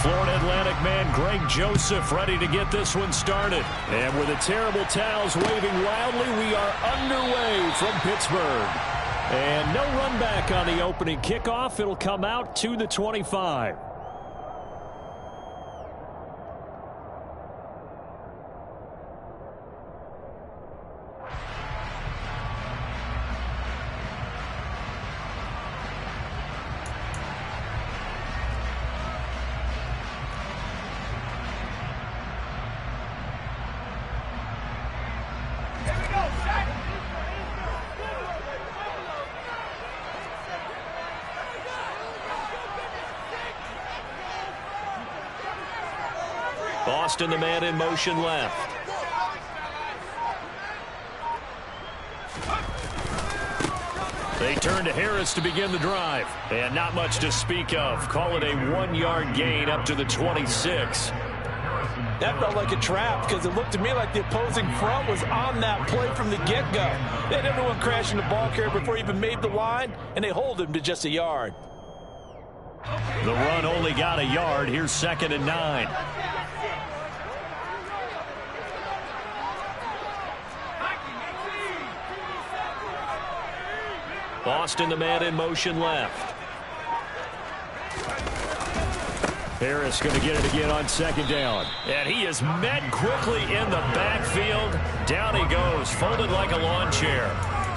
Florida Atlantic man Greg Joseph ready to get this one started. And with the terrible towels waving loudly, we are underway from Pittsburgh. And no run back on the opening kickoff. It'll come out to the 25. Boston, the man in motion left. They turn to Harris to begin the drive. And not much to speak of. Call it a 1-yard gain up to the 26. That felt like a trap because it looked to me like the opposing front was on that play from the get-go. They had everyone crashing the ball carrier before he even made the line, and they hold him to just a yard. The run only got a yard. Here's 2nd and 9. Boston, the man in motion left. Harris going to get it again on 2nd down. And he is met quickly in the backfield. Down he goes, folded like a lawn chair.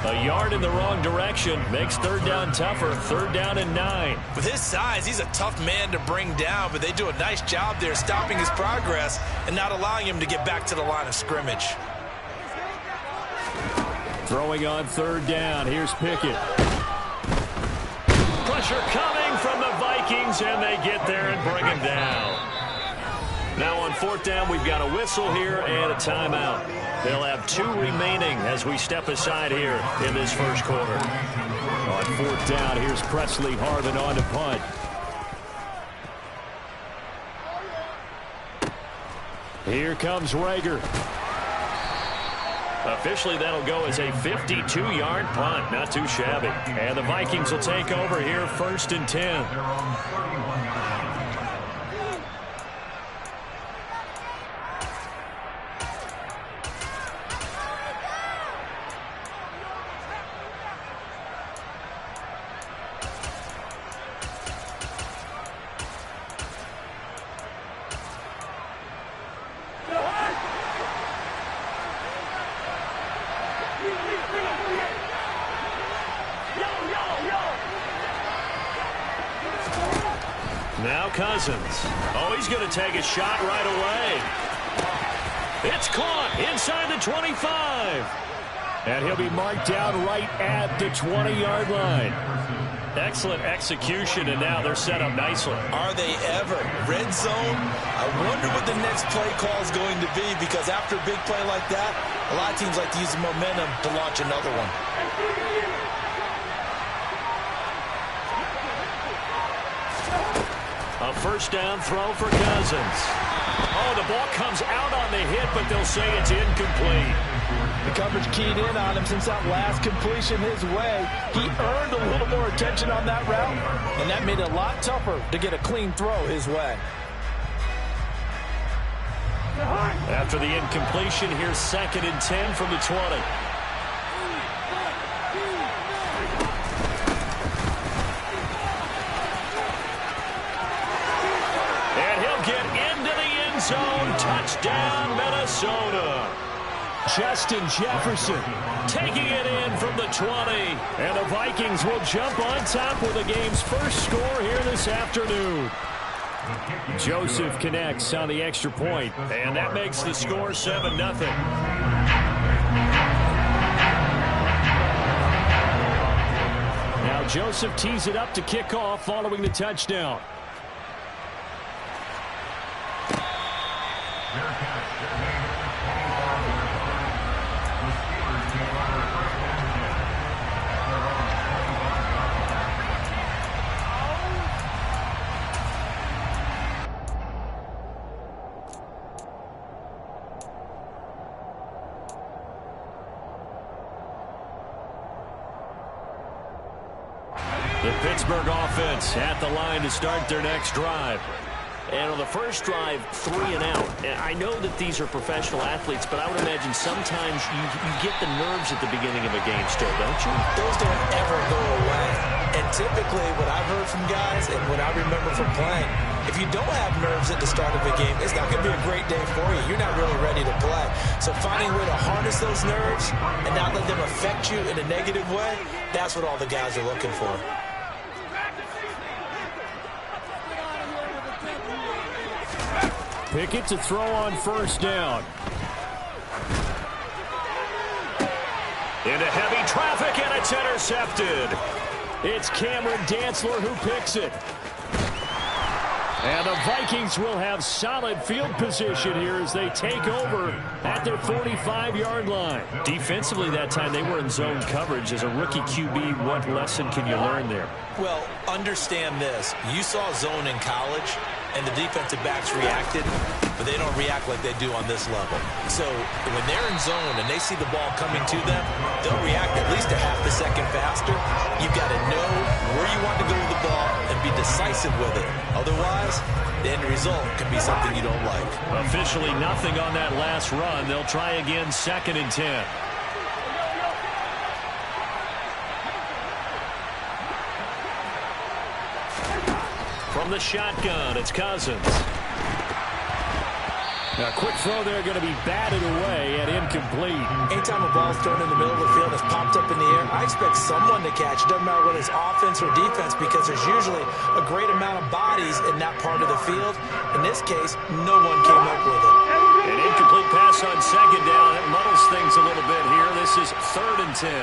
A yard in the wrong direction makes 3rd down tougher. 3rd down and 9. With his size, he's a tough man to bring down, but they do a nice job there stopping his progress and not allowing him to get back to the line of scrimmage. Throwing on 3rd down. Here's Pickett. Pressure coming from the Vikings, and they get there and bring him down. Now on 4th down, we've got a whistle here and a timeout. They'll have 2 remaining as we step aside here in this first quarter. On 4th down, here's Presley Harvin on to punt. Here comes Rager. Officially, that'll go as a 52-yard punt. Not too shabby. And the Vikings will take over here, 1st and 10. Now Cousins. Oh, he's going to take a shot right away. It's caught inside the 25. And he'll be marked down right at the 20-yard line. Excellent execution, and now they're set up nicely. Are they ever? Red zone? I wonder what the next play call is going to be, because after a big play like that, a lot of teams like to use the momentum to launch another one. A 1st down throw for Cousins. Oh, the ball comes out on the hit, but they'll say it's incomplete. The coverage keyed in on him since that last completion his way. He earned a little more attention on that route, and that made it a lot tougher to get a clean throw his way. After the incompletion, here's 2nd and 10 from the 20. Zone touchdown, Minnesota. Justin Jefferson taking it in from the 20. And the Vikings will jump on top with the game's first score here this afternoon. Joseph connects on the extra point, and that makes the score 7-0. Now Joseph tees it up to kick off following the touchdown. The Pittsburgh offense at the line to start their next drive. And on the first drive, 3 and out. And I know that these are professional athletes, but I would imagine sometimes you get the nerves at the beginning of a game still, don't you? Those don't ever go away. And typically what I've heard from guys and what I remember from playing, if you don't have nerves at the start of a game, it's not going to be a great day for you. You're not really ready to play. So finding a way to harness those nerves and not let them affect you in a negative way, that's what all the guys are looking for. Pickett to throw on first down. Into heavy traffic, and it's intercepted. It's Cameron Dantzler who picks it. And the Vikings will have solid field position here as they take over at their 45-yard line. Defensively that time, they were in zone coverage. As a rookie QB, what lesson can you learn there? Well, understand this. You saw zone in college, and the defensive backs reacted, but they don't react like they do on this level. So when they're in zone and they see the ball coming to them, they'll react at least a half a second faster. You've got to know where you want to go with the ball and be decisive with it. Otherwise, the end result can be something you don't like. Officially nothing on that last run. They'll try again, 2nd and 10. From the shotgun, it's Cousins. A quick throw there going to be batted away and incomplete. Anytime a ball's thrown in the middle of the field, it's popped up in the air, I expect someone to catch. It doesn't matter whether it's offense or defense, because there's usually a great amount of bodies in that part of the field. In this case, no one came up with it. An incomplete pass on 2nd down. It muddles things a little bit here. This is 3rd and 10.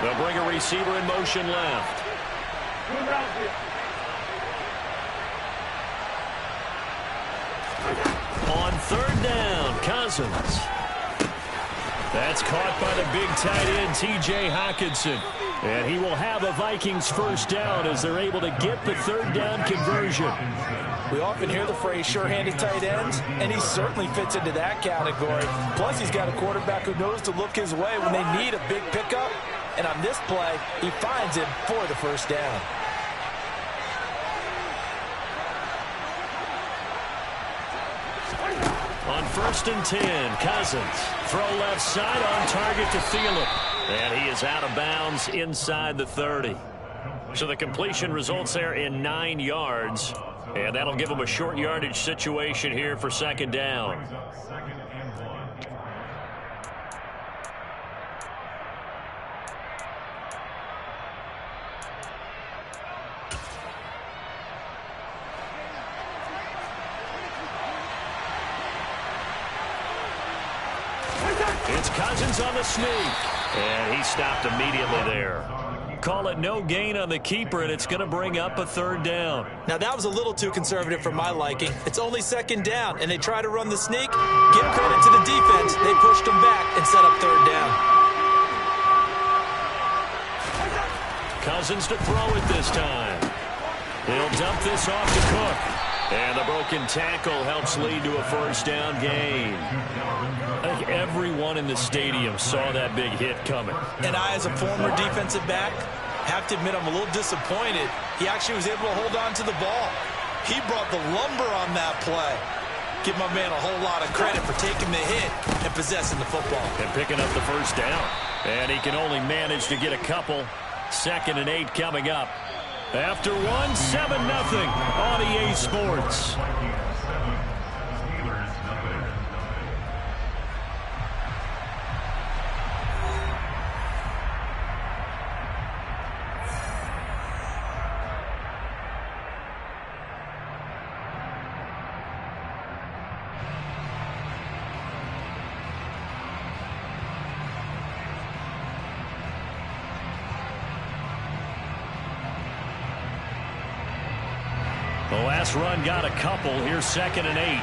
They'll bring a receiver in motion left. On 3rd down, Cousins. That's caught by the big tight end, T.J. Hockenson. And he will have a Vikings first down as they're able to get the 3rd down conversion. We often hear the phrase sure-handed tight ends, and he certainly fits into that category. Plus, he's got a quarterback who knows to look his way when they need a big pickup. And on this play, he finds him for the first down. On 1st and 10, Cousins. Throw left side on target to Thielen. And he is out of bounds inside the 30. So the completion results there in 9 yards. And that'll give him a short yardage situation here for 2nd down. It's Cousins on the sneak. And he stopped immediately there. Call it no gain on the keeper, and it's going to bring up a 3rd down. Now, that was a little too conservative for my liking. It's only 2nd down, and they try to run the sneak. Give credit to the defense. They pushed them back and set up 3rd down. Cousins to throw it this time. He'll dump this off to Cook. And the broken tackle helps lead to a first down gain. I think everyone in the stadium saw that big hit coming. And I, as a former defensive back, have to admit I'm a little disappointed. He actually was able to hold on to the ball. He brought the lumber on that play. Give my man a whole lot of credit for taking the hit and possessing the football. And picking up the first down. And he can only manage to get a couple. 2nd and 8 coming up. After 7-0 on EA Sports. The last run got a couple. Here's 2nd and 8.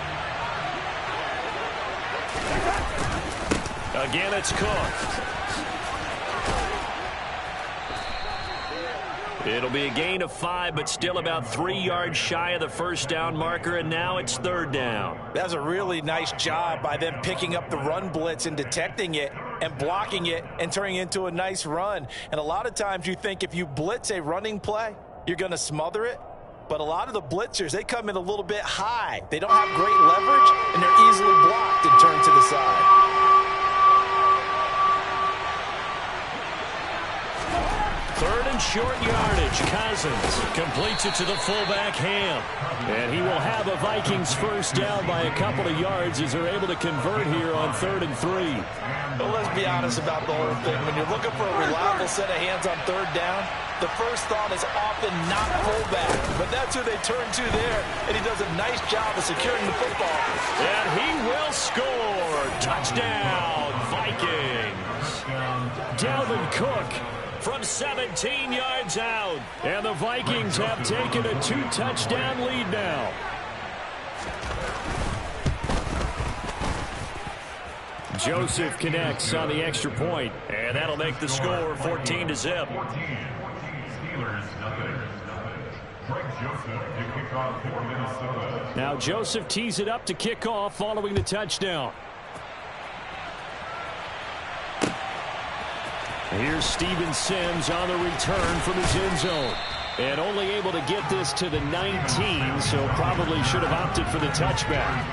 Again, it's Cook. It'll be a gain of 5, but still about 3 yards shy of the first down marker, and now it's 3rd down. That's a really nice job by them picking up the run blitz and detecting it and blocking it and turning it into a nice run. And a lot of times you think if you blitz a running play, you're going to smother it. But a lot of the blitzers, they come in a little bit high. They don't have great leverage, and they're easily blocked and turned to the side. Third and short yardage. Cousins completes it to the fullback, Ham. And he will have a Vikings first down by a couple of yards as they're able to convert here on 3rd and 3. But let's be honest about the whole thing. When you're looking for a reliable set of hands on 3rd down, the first thought is often not fullback. But that's who they turn to there, and he does a nice job of securing the football. And he will score. Touchdown, Vikings. Dalvin Cook from 17 yards out. And the Vikings have taken a 2-touchdown lead now. Joseph connects on the extra point, and that'll make the score 14-0. Now Joseph tees it up to kick off following the touchdown. Here's Steven Sims on the return from his end zone. And only able to get this to the 19, so probably should have opted for the touchback.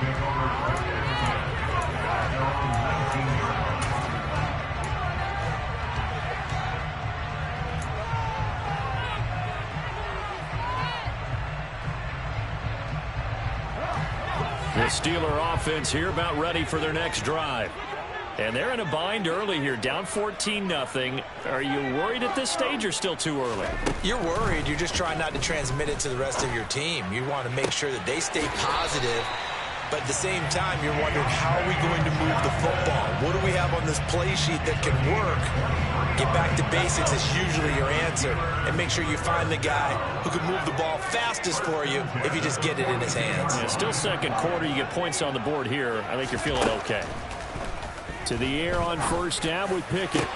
The Steeler offense here about ready for their next drive. And they're in a bind early here, down 14-0. Are you worried at this stage or still too early? You're worried. You're just trying not to transmit it to the rest of your team. You want to make sure that they stay positive. But at the same time, you're wondering, how are we going to move the football? What do we have on this play sheet that can work? Get back to basics is usually your answer. And make sure you find the guy who can move the ball fastest for you if you just get it in his hands. Yeah, still second quarter. You get points on the board here. I think you're feeling okay. To the air on first down with Pickett.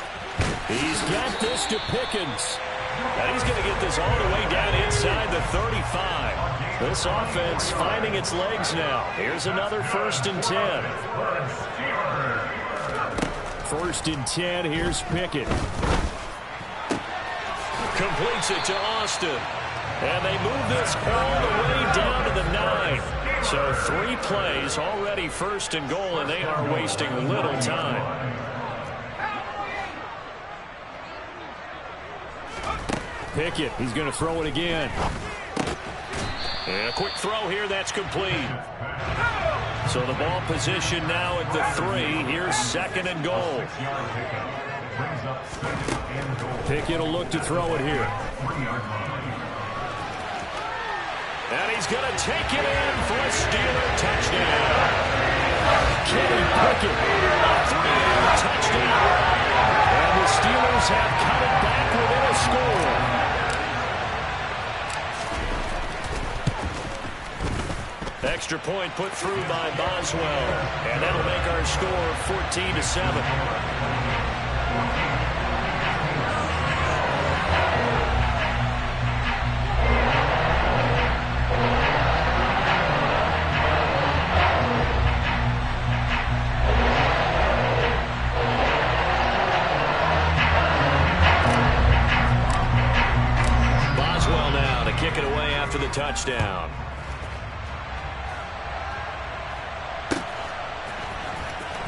He's got this to Pickens. And he's going to get this all the way down inside the 35. This offense finding its legs now. Here's another 1st and 10. 1st and 10. Here's Pickett. Completes it to Austin. And they move this all the way down to the 9. So 3 plays already 1st and goal, and they are wasting little time. Pickett, he's going to throw it again. And a quick throw here, that's complete. So the ball position now at the 3. Here's 2nd and goal. Pickett will look to throw it here. And he's going to take it in for a Steeler touchdown. Kenny Pickett, a 3-yard touchdown. And the Steelers have cut it back within a score. Extra point put through by Boswell. And that'll make our score 14-7. Boswell now to kick it away after the touchdown.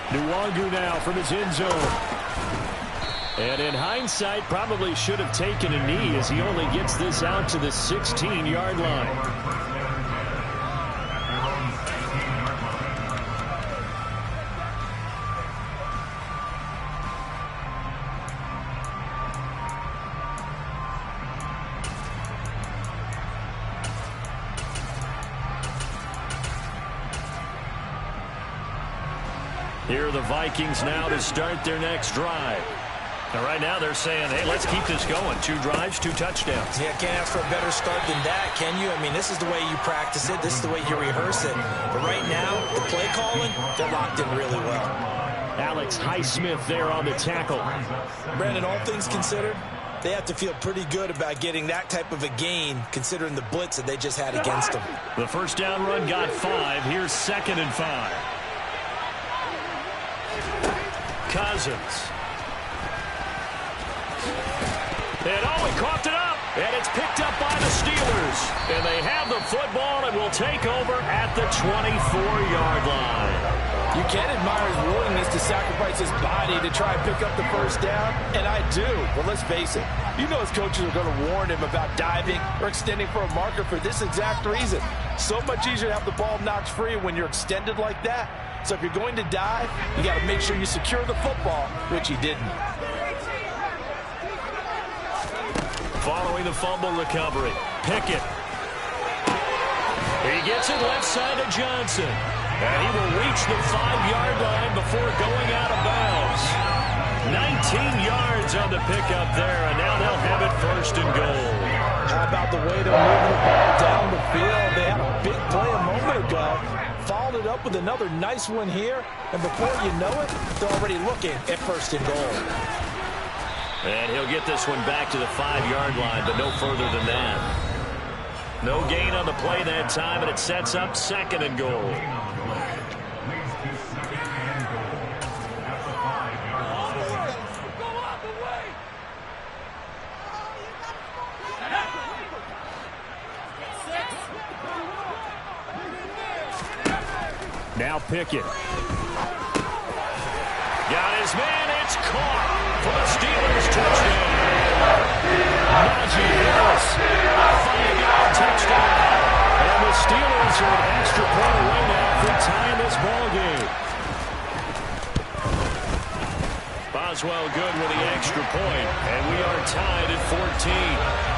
Nwangu now from his end zone. And in hindsight, probably should have taken a knee as he only gets this out to the 16-yard line. Here are the Vikings now to start their next drive. And right now they're saying, hey, let's keep this going. 2 drives, 2 touchdowns. Yeah, can't ask for a better start than that, can you? I mean, this is the way you practice it. This is the way you rehearse it. But right now, the play calling, they're locked in really well. Alex Highsmith there on the tackle. Brandon, all things considered, they have to feel pretty good about getting that type of a gain, considering the blitz that they just had against them. The first down run got 5. Here's 2nd and 5. Cousins. And he coughed it up. And it's picked up by the Steelers. And they have the football and will take over at the 24-yard line. You can admire his willingness to sacrifice his body to try and pick up the first down, and I do. But let's face it, you know his coaches are going to warn him about diving or extending for a marker for this exact reason. So much easier to have the ball knocked free when you're extended like that. So if you're going to dive, you got to make sure you secure the football, which he didn't. Following the fumble recovery, Pickett. He gets it left side to Johnson. And he will reach the 5-yard line before going out of bounds. 19 yards on the pickup there, and now they'll have it first and goal. How about the way they're moving the ball down the field? They had a big play a moment ago. Followed it up with another nice one here. And before you know it, they're already looking at first and goal. And he'll get this one back to the 5-yard line, but no further than that. No gain on the play that time, and it sets up second and goal. Now Pickett. Got his man. It's caught for the Steelers touchdown. Najee Harris, a 5-yard touchdown. And the Steelers are an extra point away now from tying this ball game. Boswell good with the extra point, and we are tied at 14.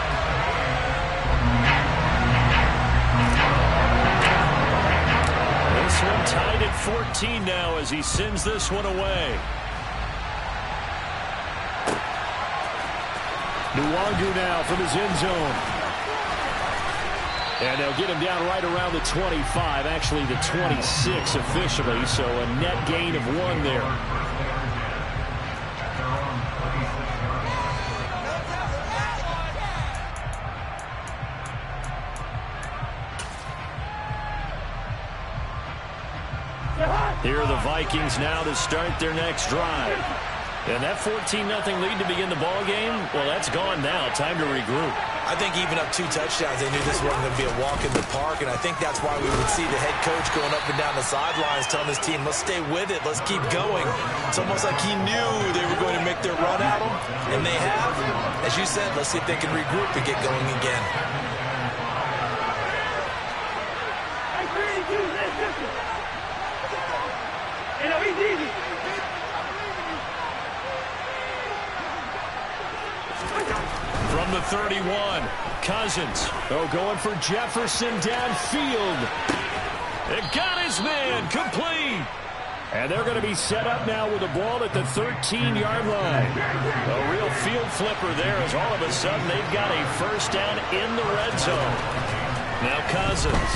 This one tied at 14 now as he sends this one away. Nwangu now from his end zone. And they'll get him down right around the 25, actually the 26 officially, so a net gain of 1 there. Here are the Vikings now to start their next drive. And that 14-0 lead to begin the ball game, well, that's gone now. Time to regroup. I think even up 2 touchdowns, they knew this wasn't going to be a walk in the park, and I think that's why we would see the head coach going up and down the sidelines telling his team, let's stay with it, let's keep going. It's almost like he knew they were going to make their run at him, and they have. As you said, let's see if they can regroup and get going again. From the 31, Cousins. Oh, going for Jefferson downfield. It got his man complete. And they're going to be set up now with the ball at the 13-yard line. A real field flipper there as all of a sudden they've got a first down in the red zone. Now Cousins.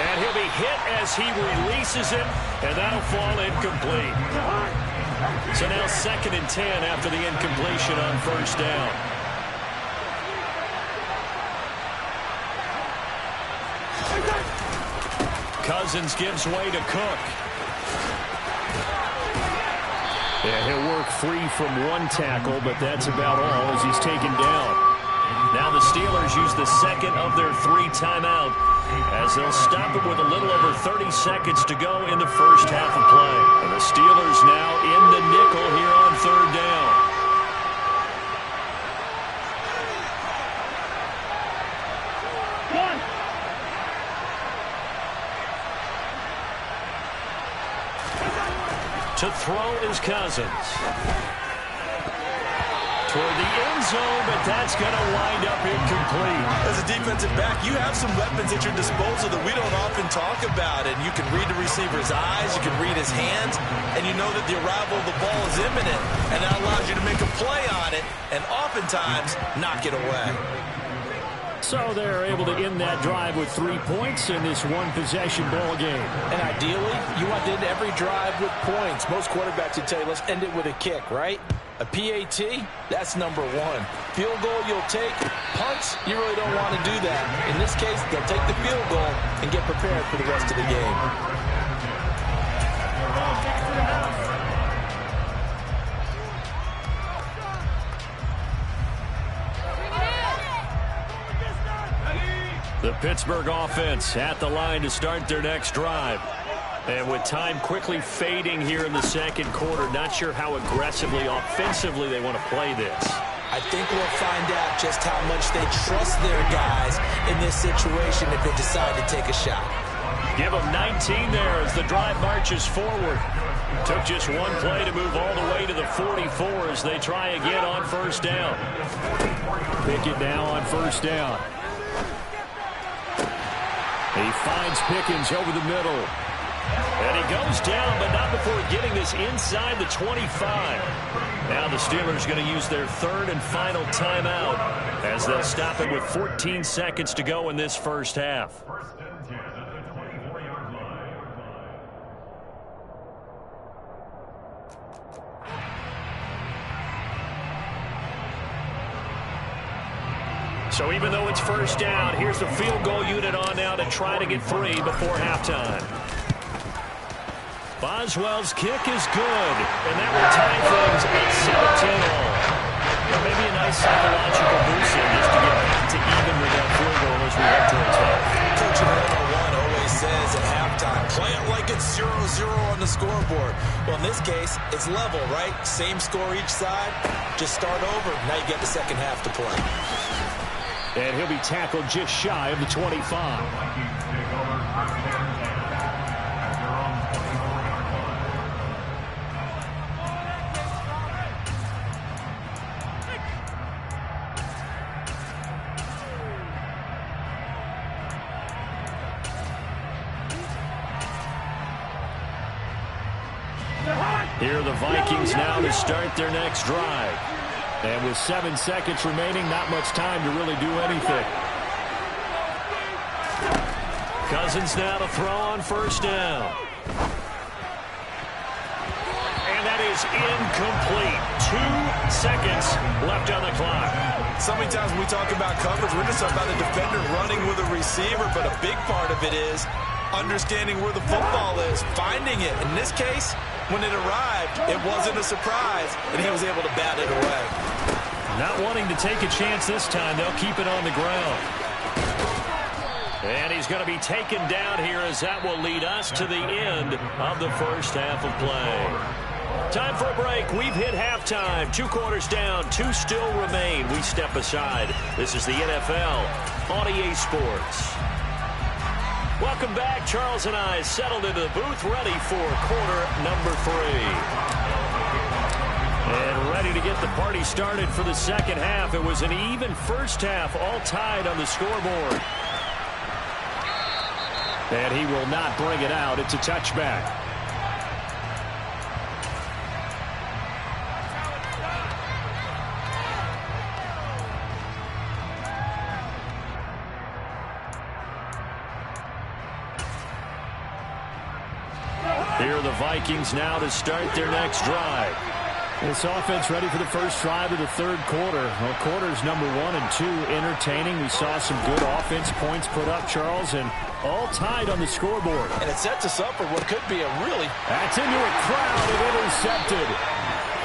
And he'll be hit as he releases it, and that'll fall incomplete. So now 2nd and 10 after the incompletion on first down. Cousins gives way to Cook. Yeah, he'll work free from 1 tackle, but that's about all as he's taken down. Now the Steelers use the second of their 3 timeout as they'll stop it with a little over 30 seconds to go in the first half of play. And the Steelers now in the nickel here on 3rd down. To throw is Cousins. Toward the end zone, but that's going to wind up incomplete. As a defensive back, you have some weapons at your disposal that we don't often talk about. And you can read the receiver's eyes, you can read his hands, and you know that the arrival of the ball is imminent. And that allows you to make a play on it and oftentimes knock it away. So they're able to end that drive with 3 points in this one-possession ball game. And ideally, you want to end every drive with points. Most quarterbacks would tell you, let's end it with a kick, right? A PAT, that's number 1. Field goal you'll take. Punts, you really don't want to do that. In this case, they'll take the field goal and get prepared for the rest of the game. The Pittsburgh offense at the line to start their next drive. And with time quickly fading here in the second quarter, not sure how aggressively, offensively they want to play this. I think we'll find out just how much they trust their guys in this situation if they decide to take a shot. Give them 19 there as the drive marches forward. Took just one play to move all the way to the 44 as they try again on first down. Pickett now on first down. He finds Pickens over the middle. And he goes down, but not before getting this inside the 25. Now the Steelers going to use their third and final timeout as they'll stop it with 14 seconds to go in this first half. So even though it's first down, here's the field goal unit on now to try to get 3 before halftime. Boswell's kick is good, and that will tie things at 17-all. Maybe a nice psychological boost in just to get back to even with that field goal as we head towards half. Coach 101 always says at halftime, play it like it's 0-0 on the scoreboard. Well, in this case, it's level, right? Same score each side. Just start over. Now you get the second half to play. And he'll be tackled just shy of the 25. Here are the Vikings now to start their next drive. And with 7 seconds remaining, not much time to really do anything. Cousins now to throw on first down. And that is incomplete. 2 seconds left on the clock. So many times when we talk about coverage, we're just talking about a defender running with a receiver, but a big part of it is understanding where the football is, finding it. In this case, when it arrived, it wasn't a surprise, and he was able to bat it away. Not wanting to take a chance this time, they'll keep it on the ground. And he's going to be taken down here as that will lead us to the end of the first half of play. Time for a break. We've hit halftime. 2 quarters down, 2 still remain. We step aside. This is the NFL on EA Sports. Welcome back. Charles and I settled into the booth, ready for quarter number 3. And ready to get the party started for the second half. It was an even first half, all tied on the scoreboard. And he will not bring it out. It's a touchback. Here are the Vikings now to start their next drive. This offense ready for the first drive of the third quarter. Well, quarters number 1 and 2 entertaining. We saw some good offense points put up, Charles, and all tied on the scoreboard. And it sets us up for what could be a really... That's into a crowd and intercepted.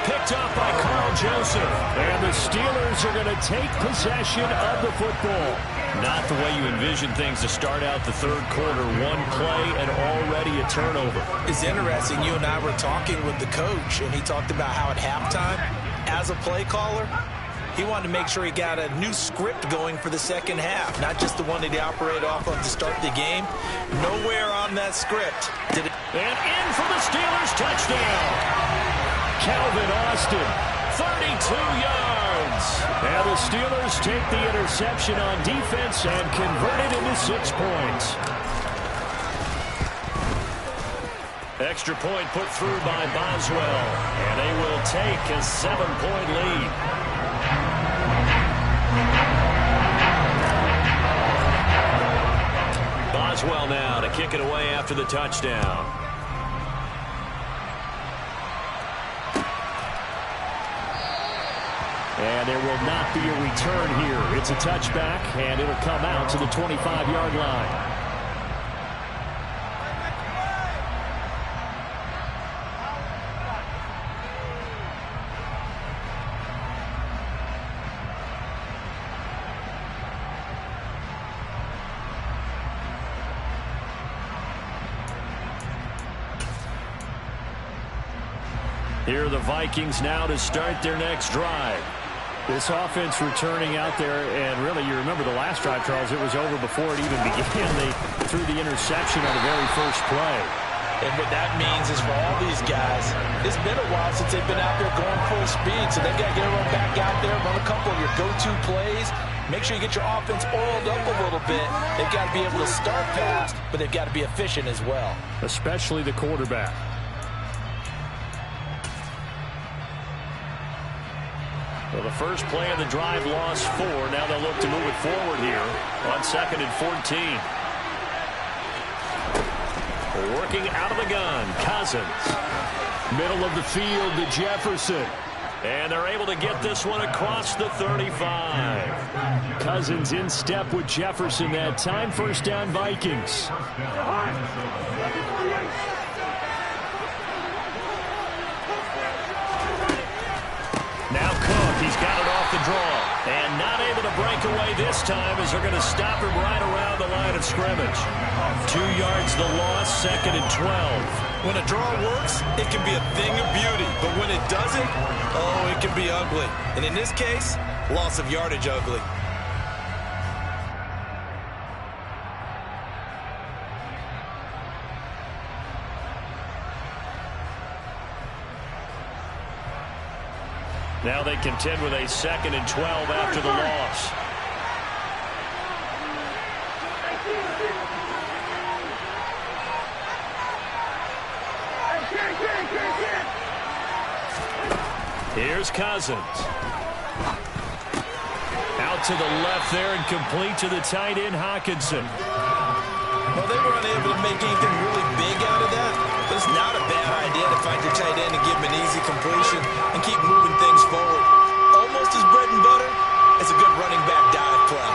Picked up by Carl Joseph. And the Steelers are going to take possession of the football. Not the way you envision things to start out the third quarter. 1 play and already a turnover. It's interesting. You and I were talking with the coach, and he talked about how at halftime, as a play caller, he wanted to make sure he got a new script going for the second half, not just the one that he operated off of to start the game. Nowhere on that script did it. And in for the Steelers touchdown. Calvin Austin, 32 yards. And the Steelers take the interception on defense and convert it into 6 points. Extra point put through by Boswell. And they will take a 7-point lead. Boswell now to kick it away after the touchdown. And there will not be a return here. It's a touchback, and it'll come out to the 25-yard line. Here are the Vikings now to start their next drive. This offense returning out there, and really, you remember the last drive, Charles, it was over before it even began. They threw the interception on the very first play. And what that means is for all these guys, it's been a while since they've been out there going full speed, so they've got to get everyone back out there, run a couple of your go-to plays. Make sure you get your offense oiled up a little bit. They've got to be able to start fast, but they've got to be efficient as well. Especially the quarterback. Well, the first play of the drive lost 4. Now they'll look to move it forward here on 2nd and 14. Working out of the gun, Cousins. Middle of the field to Jefferson. And they're able to get this one across the 35. Cousins in step with Jefferson that time. First down, Vikings. Now Cook, he's got it off the draw. And not able to break away this time as they're going to stop him right around the line of scrimmage. 2 yards the loss, 2nd and 12. When a draw works, it can be a thing of beauty. But when it doesn't, oh, it can be ugly. And in this case, loss of yardage ugly. Now they contend with a 2nd and 12 after the loss. Here's Cousins. Out to the left there and complete to the tight end, Hockenson. Well, they were unable to make anything really big out of that, but it's not a bad idea to find your tight end and give him an easy completion and keep moving things forward. Almost as bread and butter as a good running back dive play.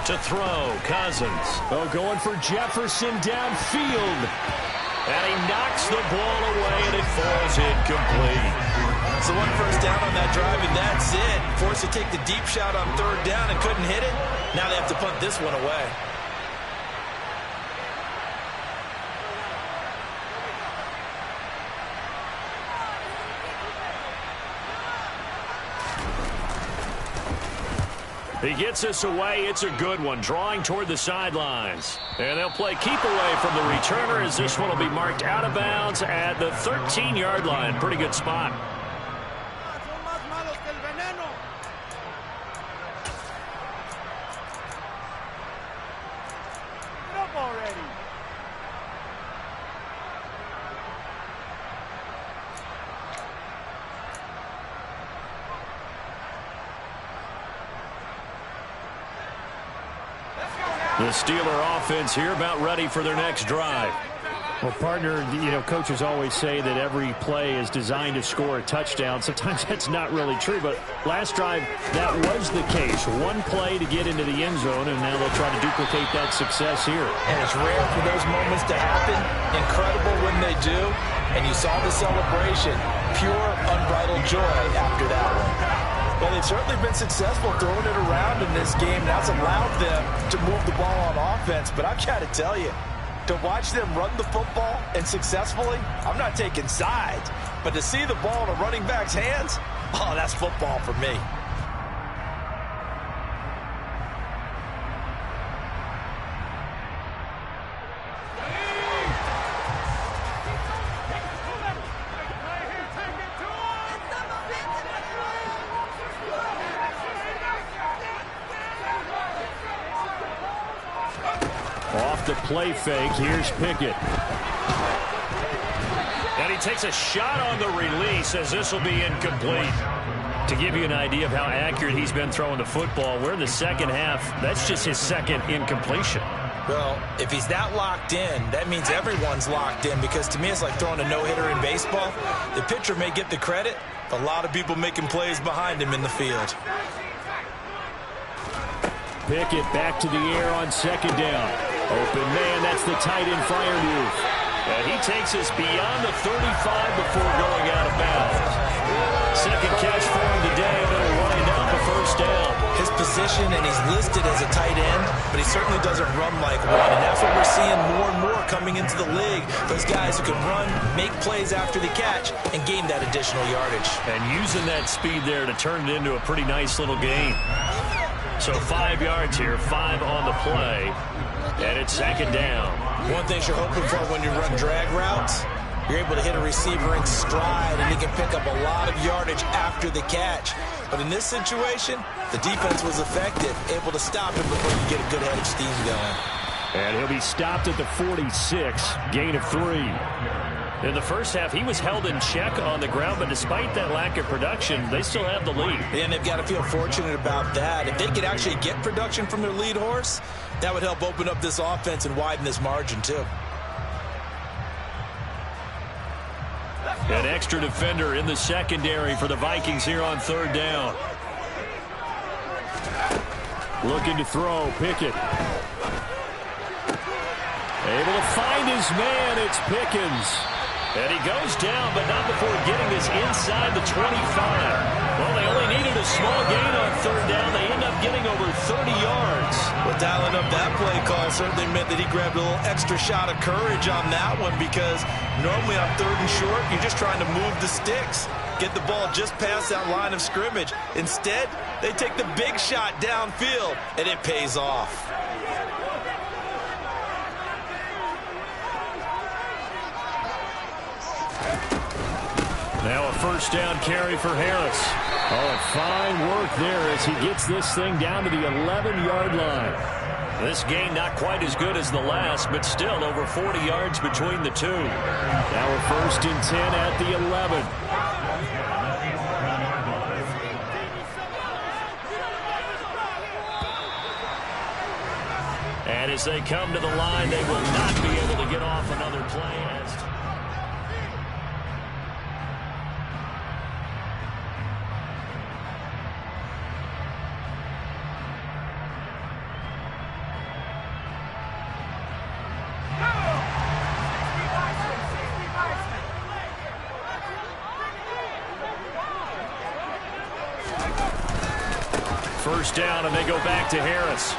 To throw, Cousins. Oh, going for Jefferson downfield. And he knocks the ball away, and it falls incomplete. So 1 first down on that drive, and that's it. Forced to take the deep shot on 3rd down and couldn't hit it. Now they have to punt this one away. He gets us away. It's a good one. Drawing toward the sidelines. And they'll play keep away from the returner as this one will be marked out of bounds at the 13-yard line. Pretty good spot. The Steeler offense here about ready for their next drive. Well, partner, you know, coaches always say that every play is designed to score a touchdown. Sometimes that's not really true, but last drive, that was the case. One play to get into the end zone, and now they'll try to duplicate that success here. And it's rare for those moments to happen. Incredible when they do. And you saw the celebration. Pure, unbridled joy after that one. Well, they've certainly been successful throwing it around in this game. That's allowed them to move the ball on offense. But I've got to tell you, to watch them run the football and successfully, I'm not taking sides. But to see the ball in a running back's hands, oh, that's football for me. Off the play fake, here's Pickett. And he takes a shot on the release as this will be incomplete. To give you an idea of how accurate he's been throwing the football, we're in the second half. That's just his second incompletion. Well, if he's that locked in, that means everyone's locked in, because to me it's like throwing a no-hitter in baseball. The pitcher may get the credit, a lot of people making plays behind him in the field. Pickett back to the air on 2nd down. Open man, that's the tight end fire move. And he takes us beyond the 35 before going out of bounds. Second catch for him today, and it'll wind up position, and he's listed as a tight end, but he certainly doesn't run like one, and that's what we're seeing more and more coming into the league. Those guys who can run, make plays after the catch, and gain that additional yardage. And using that speed there to turn it into a pretty nice little gain. So 5 yards here, 5 on the play, and it's second down. One thing you're hoping for when you run drag routes, you're able to hit a receiver in stride, and he can pick up a lot of yardage after the catch. But in this situation, the defense was effective, able to stop him before you get a good head of steam going. And he'll be stopped at the 46, gain of 3. In the first half, he was held in check on the ground, but despite that lack of production, they still have the lead. And they've got to feel fortunate about that. If they could actually get production from their lead horse, that would help open up this offense and widen this margin too. An extra defender in the secondary for the Vikings here on third down. Looking to throw, Pickett. Able to find his man, it's Pickens. And he goes down, but not before getting this inside the 25. Well, they only needed a small gain on third down. They end up getting over 30 yards. Well, dialing up that play call certainly meant that he grabbed a little extra shot of courage on that one, because normally on third and short, you're just trying to move the sticks, get the ball just past that line of scrimmage. Instead, they take the big shot downfield, and it pays off. Now a first down carry for Harris. Oh, and fine work there as he gets this thing down to the 11-yard line. This gain not quite as good as the last, but still over 40 yards between the two. Now a first and 10 at the 11. And as they come to the line, they will not be able to get off another play. First down, and they go back to Harris.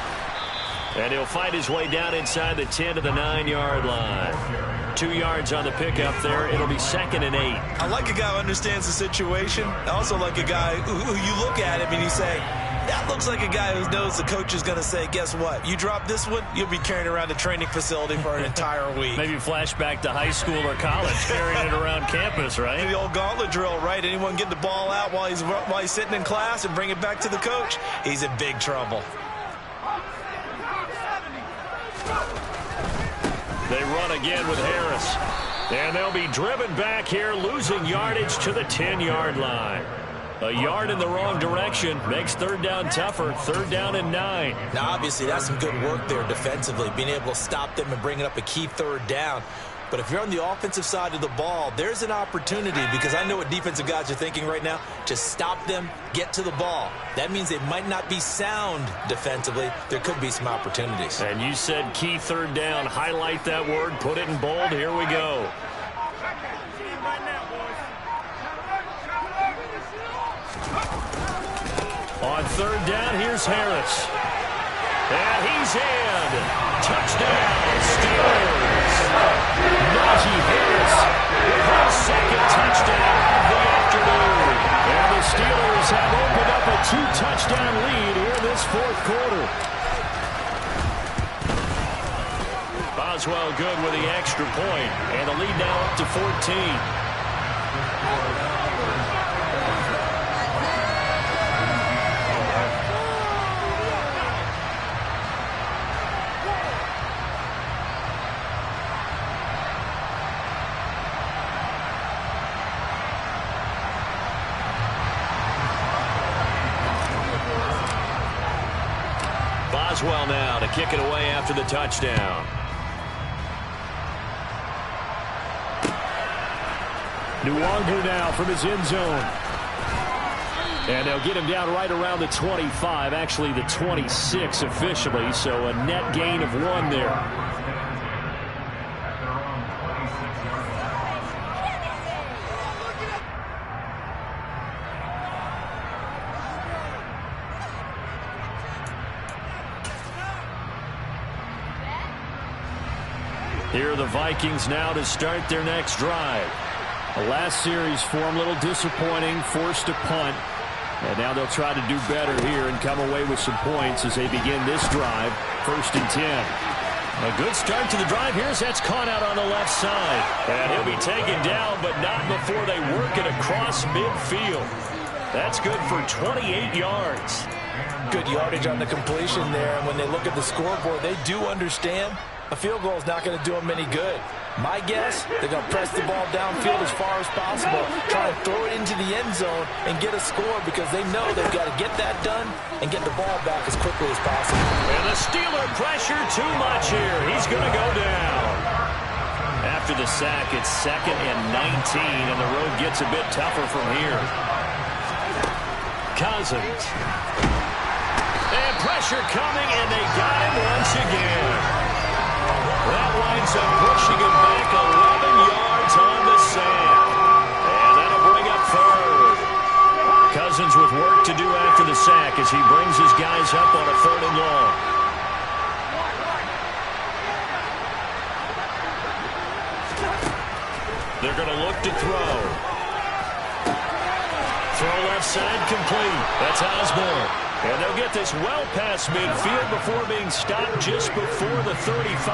And he'll find his way down inside the 10 to the 9-yard line. 2 yards on the pickup there. It'll be second and 8. I like a guy who understands the situation. I also like a guy who you look at him and you say, that looks like a guy who knows the coach is going to say, guess what? You drop this one, you'll be carrying around the training facility for an entire week. Maybe flashback to high school or college, carrying it around campus, right? The old gauntlet drill, right? Anyone get the ball out while he's sitting in class and bring it back to the coach, he's in big trouble. They run again with Harris. And they'll be driven back here, losing yardage to the 10-yard line. A yard in the wrong direction makes third down tougher. Third down and 9. Now, obviously, that's some good work there defensively, being able to stop them and bringing up a key third down. But if you're on the offensive side of the ball, there's an opportunity, because I know what defensive guys are thinking right now. Just stop them, get to the ball. That means they might not be sound defensively. There could be some opportunities. And you said key third down. Highlight that word. Put it in bold. Here we go. On third down, here's Harris. And he's in. Touchdown, Steelers. Najee Harris with his second touchdown of the afternoon. And the Steelers have opened up a 2-touchdown lead here in this fourth quarter. Boswell good with the extra point. And the lead now up to 14. Boswell now to kick it away after the touchdown. Nwangu now from his end zone. And they'll get him down right around the 25, actually the 26 officially, so a net gain of 1 there. Here are the Vikings now to start their next drive. The last series for them, a little disappointing, forced to punt. And now they'll try to do better here and come away with some points as they begin this drive. 1st and 10. A good start to the drive. That's caught out on the left side. And he'll be taken down, but not before they work it across midfield. That's good for 28 yards. Good yardage on the completion there. And when they look at the scoreboard, they do understand a field goal is not going to do them any good. My guess, they're going to press the ball downfield as far as possible, try and throw it into the end zone and get a score because they know they've got to get that done and get the ball back as quickly as possible. And the Steeler pressure too much here. He's going to go down. After the sack, it's 2nd and 19, and the road gets a bit tougher from here. Cousins. And pressure coming, and they got him once again. That winds up pushing him back 11 yards on the sack. And that'll bring up 3rd. Cousins with work to do after the sack as he brings his guys up on a 3rd and long. They're going to look to throw. Throw left side complete. That's Osborne. And they'll get this well past midfield before being stopped just before the 35.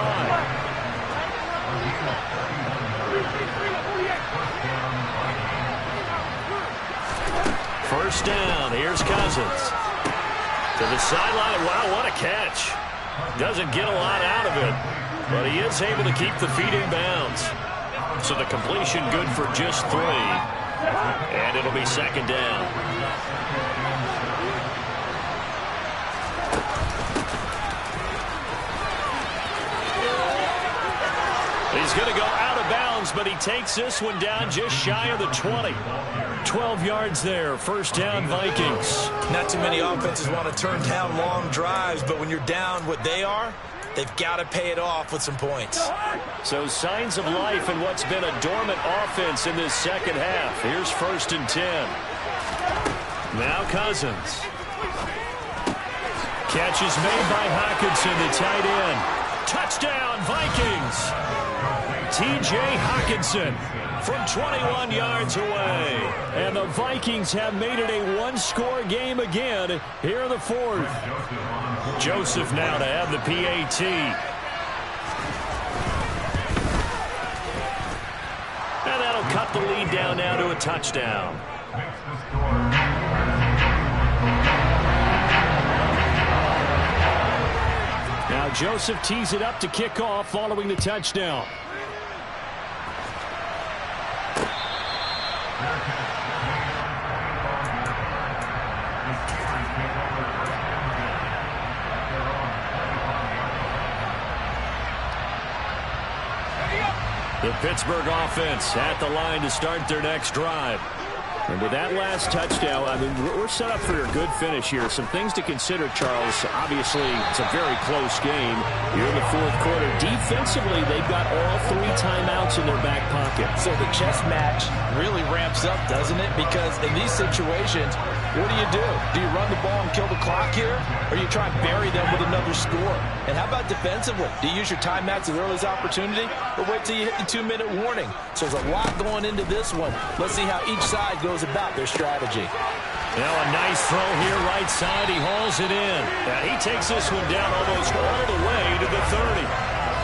First down. Here's Cousins. To the sideline. Wow, what a catch. Doesn't get a lot out of it, but he is able to keep the feet in bounds. So the completion good for just 3. And it'll be 2nd down. He's going to go out of bounds, but he takes this one down just shy of the 20. 12 yards there. First down, Vikings. Not too many offenses want to turn down long drives, but when you're down what they are, they've got to pay it off with some points. So signs of life in what's been a dormant offense in this second half. Here's 1st and 10. Now Cousins. Catch is made by Hockenson, the tight end. Touchdown, Vikings. T.J. Hockenson from 21 yards away. And the Vikings have made it a one-score game again here in the 4th. Joseph now to have the PAT. And that'll cut the lead down now to a touchdown. Now Joseph tees it up to kick off following the touchdown. The Pittsburgh offense at the line to start their next drive. And with that last touchdown, I mean, we're set up for a good finish here. Some things to consider, Charles. Obviously, it's a very close game here in the 4th quarter. Defensively, they've got all 3 timeouts in their back pocket. So the chess match really ramps up, doesn't it? Because in these situations, what do? Do you run the ball and kill the clock here? Or you try and bury them with another score? And how about defensively? Do you use your timeouts as early as opportunity? Or wait till you hit the 2-minute warning? So there's a lot going into this one. Let's see how each side goes about their strategy. Now a nice throw here right side. He hauls it in. And he takes this one down almost all the way to the 30.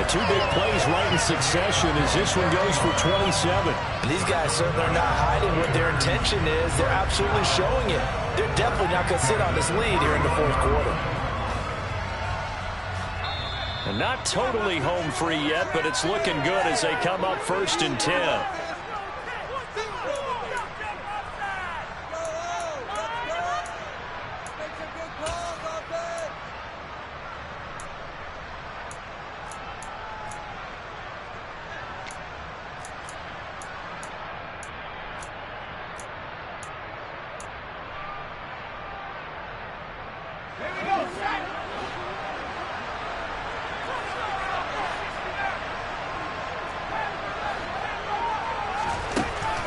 The 2 big plays right in succession as this one goes for 27. And these guys certainly are not hiding what their intention is. They're absolutely showing it. They're definitely not going to sit on this lead here in the 4th quarter. And not totally home free yet, but it's looking good as they come up 1st and 10.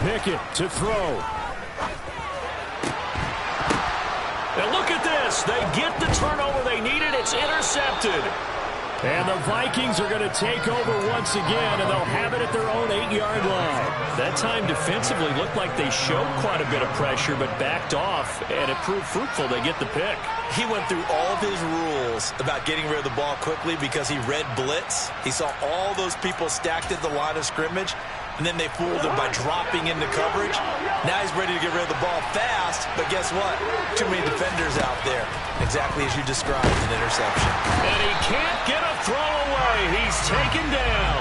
Pickett to throw. And look at this. They get the turnover they needed. It's intercepted. And the Vikings are going to take over once again, and they'll have it at their own 8-yard line. That time defensively looked like they showed quite a bit of pressure, but backed off, and it proved fruitful. They get the pick. He went through all of his rules about getting rid of the ball quickly because he read blitz. He saw all those people stacked at the line of scrimmage, and then they fooled him by dropping into coverage. Now he's ready to get rid of the ball fast, but guess what? Too many defenders out there. Exactly as you described, an interception. And he can't get a throw away. He's taken down.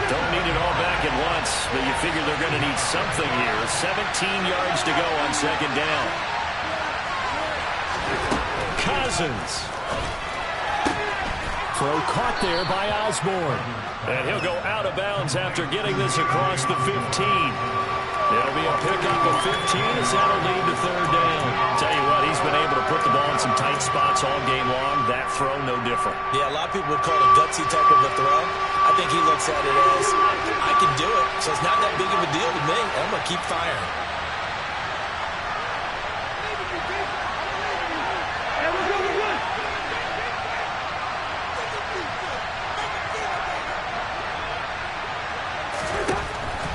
Don't need it all back at once, but you figure they're going to need something here. 17 yards to go on second down. Cousins. Throw caught there by Osborne. And he'll go out of bounds after getting this across the 15. It'll be a pickup of 15 as that'll lead to third down. Tell you what, he's been able to put the ball in some tight spots all game long. That throw, no different. Yeah, a lot of people would call it a gutsy type of a throw. I think he looks at it as, I can do it, so it's not that big of a deal to me. I'm going to keep firing.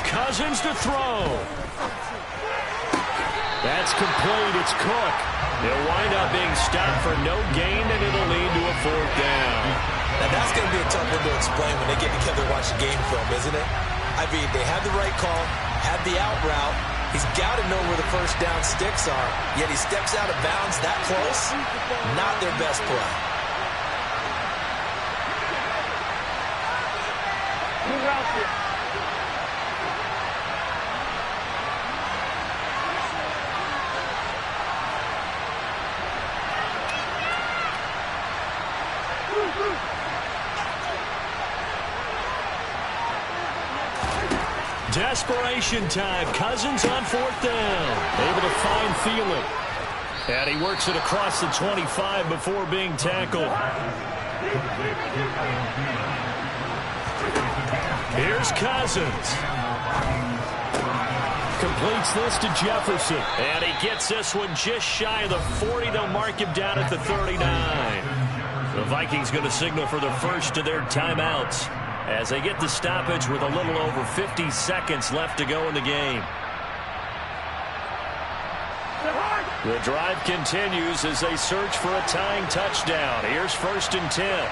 Cousins to throw. That's complete. It's Cook. He'll wind up being stopped for no gain, and it'll lead to a fourth down. Now, that's going to be a tough one to explain when they get together and watch the game film, isn't it? I mean, they had the right call, had the out route. He's got to know where the first down sticks are, yet he steps out of bounds that close. Not their best play. Desperation time. Cousins on fourth down. Able to find Thielen. And he works it across the 25 before being tackled. Here's Cousins. Completes this to Jefferson. And he gets this one just shy of the 40. They'll mark him down at the 39. The Vikings going to signal for the first of their timeouts as they get the stoppage with a little over 50 seconds left to go in the game. The drive continues as they search for a tying touchdown. Here's 1st and 10.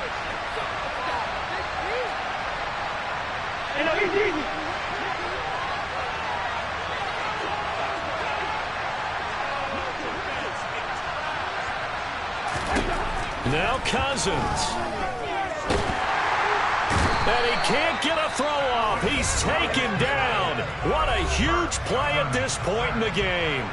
Now Cousins. And he can't get a throw off. He's taken down. What a huge play at this point in the game.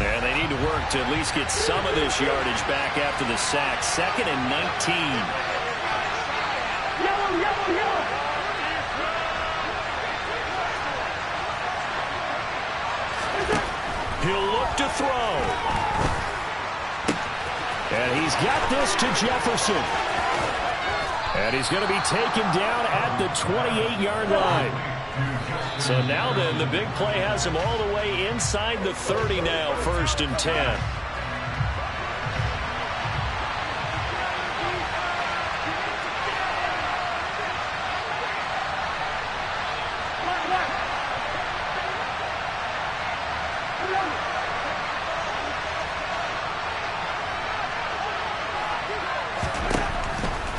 And they need to work to at least get some of this yardage back after the sack. 2nd and 19. He'll look to throw. And he's got this to Jefferson. And he's going to be taken down at the 28-yard line. So now then, the big play has him all the way inside the 30 now, 1st and 10.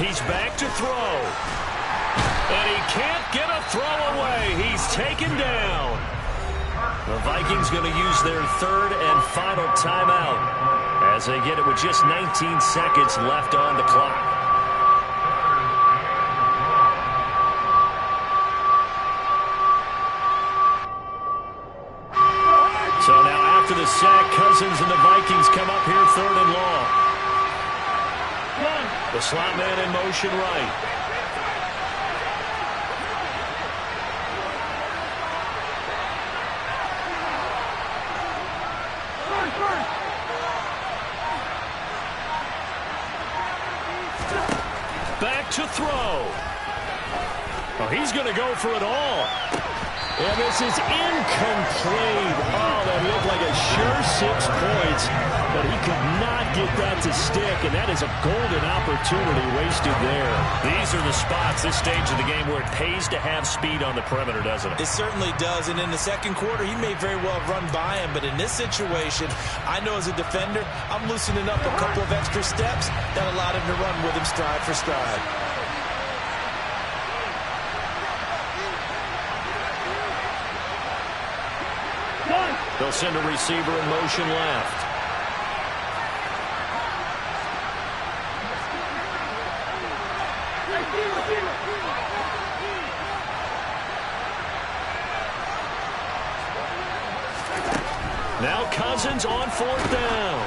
He's back to throw. And he can't get a throw away. He's taken down. The Vikings going to use their 3rd and final timeout as they get it with just 19 seconds left on the clock. So now after the sack, Cousins and the Vikings come up here 3rd and long. The slot man in motion right. Back to throw. Oh, he's going to go for it all. And this is incomplete. Oh, that looked like a sure 6 points, but he could not get that to stick, and that is a golden opportunity wasted there. These are the spots, this stage of the game, where it pays to have speed on the perimeter, doesn't it? It certainly does, and in the second quarter, he may very well have run by him, but in this situation, I know as a defender, I'm loosening up a couple of extra steps that allowed him to run with him stride for stride. They'll send a receiver in motion left. Now Cousins on 4th down.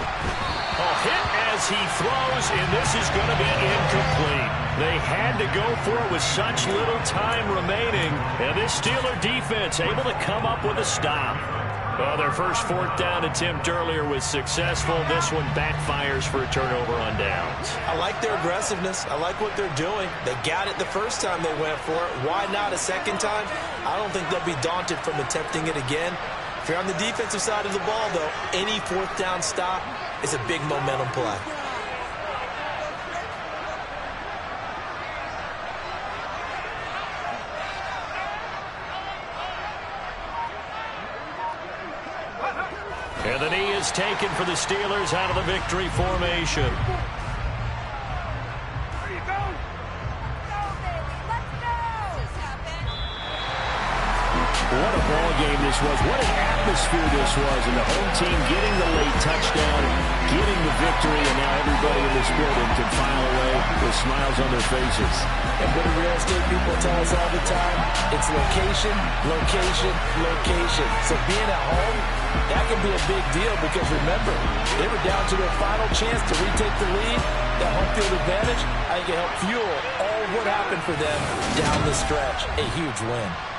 A hit as he throws, and this is going to be incomplete. They had to go for it with such little time remaining, and this Steeler defense able to come up with a stop. Well, their first 4th down attempt earlier was successful. This one backfires for a turnover on downs. I like their aggressiveness. I like what they're doing. They got it the first time they went for it. Why not a second time? I don't think they'll be daunted from attempting it again. If you're on the defensive side of the ball, though, any 4th down stop is a big momentum play. And the knee is taken for the Steelers out of the victory formation. What a ball game this was. What an atmosphere this was. And the home team getting the late touchdown, getting the victory, and now everybody in this building can file away with smiles on their faces. And what do real estate people tell us all the time? It's location, location, location. So being at home, that can be a big deal because remember, they were down to their final chance to retake the lead. That home field advantage, I think it helped fuel all what happened for them down the stretch. A huge win.